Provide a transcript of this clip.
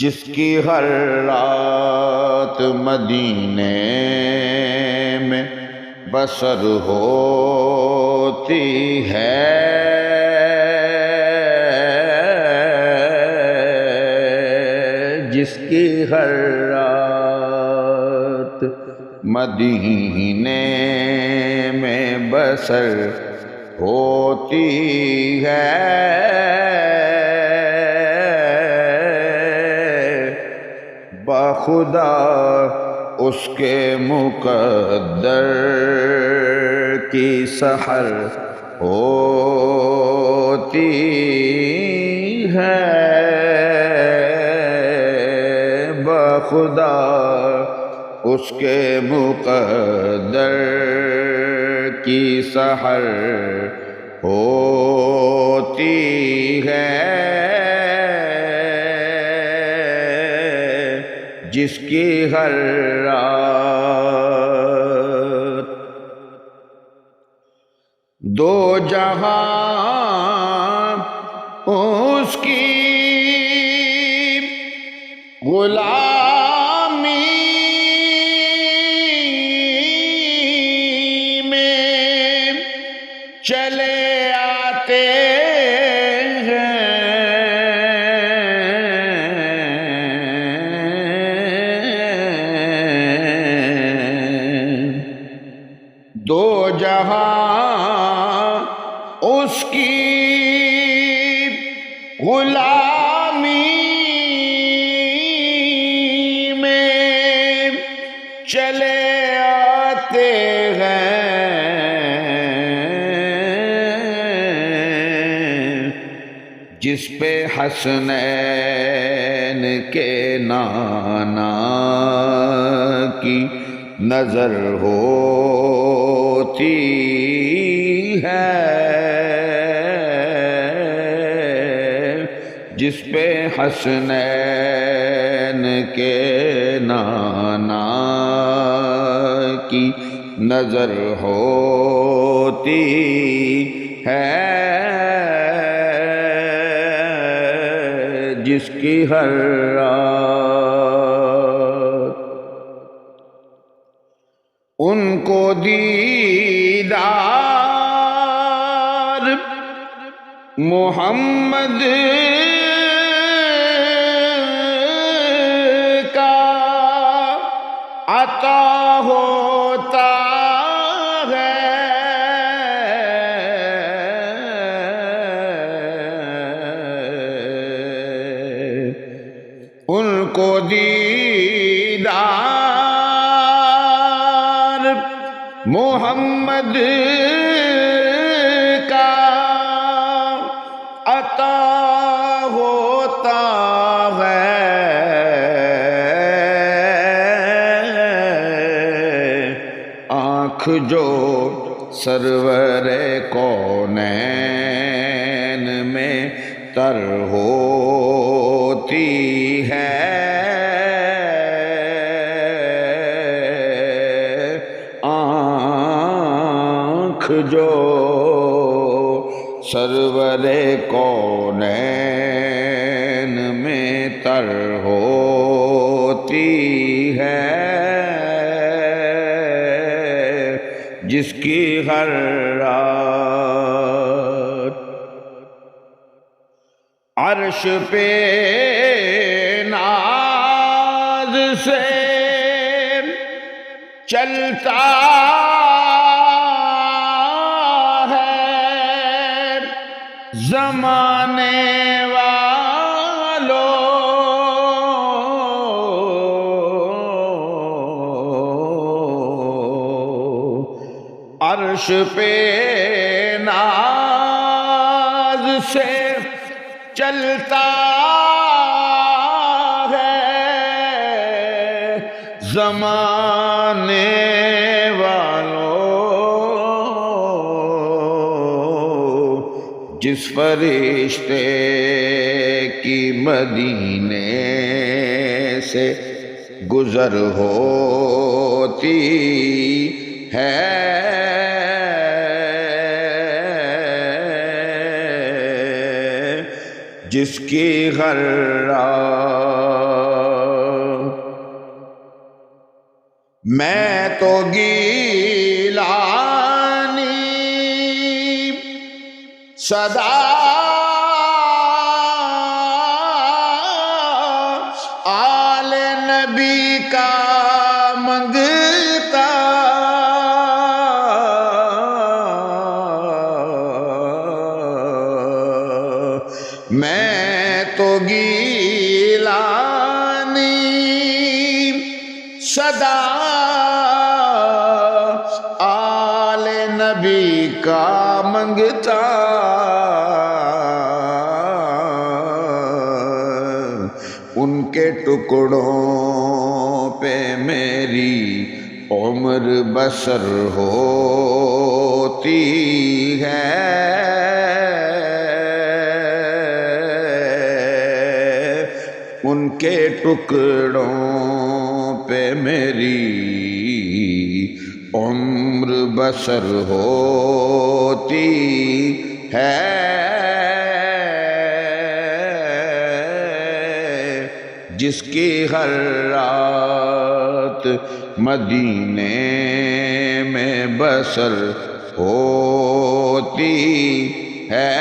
جس کی ہر رات مدینے میں بسر ہوتی ہے، جس کی ہر رات مدینے میں بسر ہوتی ہے، بخدا اس کے مقدر کی سحر ہوتی ہے، بخدا اس کے مقدر کی سحر ہوتی ہے، جس کی ہر رات دو جہاں اس کی غلامی میں چلے آتے ہیں، دو جہاں اس کی غلامی میں چلے آتے ہیں، جس پہ حسنین کے نانا کی نظر ہوتی ہے، جس پہ حسنین کے نانا کی نظر ہوتی ہے، جس کی ہر رات ان کو دیدار محمد کا عطا ہوتا ہے، ان کو دیدار محمد کا عطا ہوتا ہے، آنکھ جو سرور کونین میں تر ہوتی ہے، آنکھ جو سرور کونین میں تر ہوتی ہے، جس کی ہر رات عرش پہ ناز سے چلتا ہے زمانے والوں، عرش پہ ناز سے چلتا ہے زمانے والوں، جس فرشتے کی مدینے سے گزر ہوتی ہے، جس کی ہر رات میں تو گیلانی صدا آل نبی کا منگتا، میں تو گیلانی صدا آل نبی کا منگتا، ان کے ٹکڑوں پہ میری عمر بسر ہوتی ہے، ان کے ٹکڑوں پہ میری عمر بسر ہوتی ہے، جس کی ہر رات مدینے میں بسر ہوتی ہے۔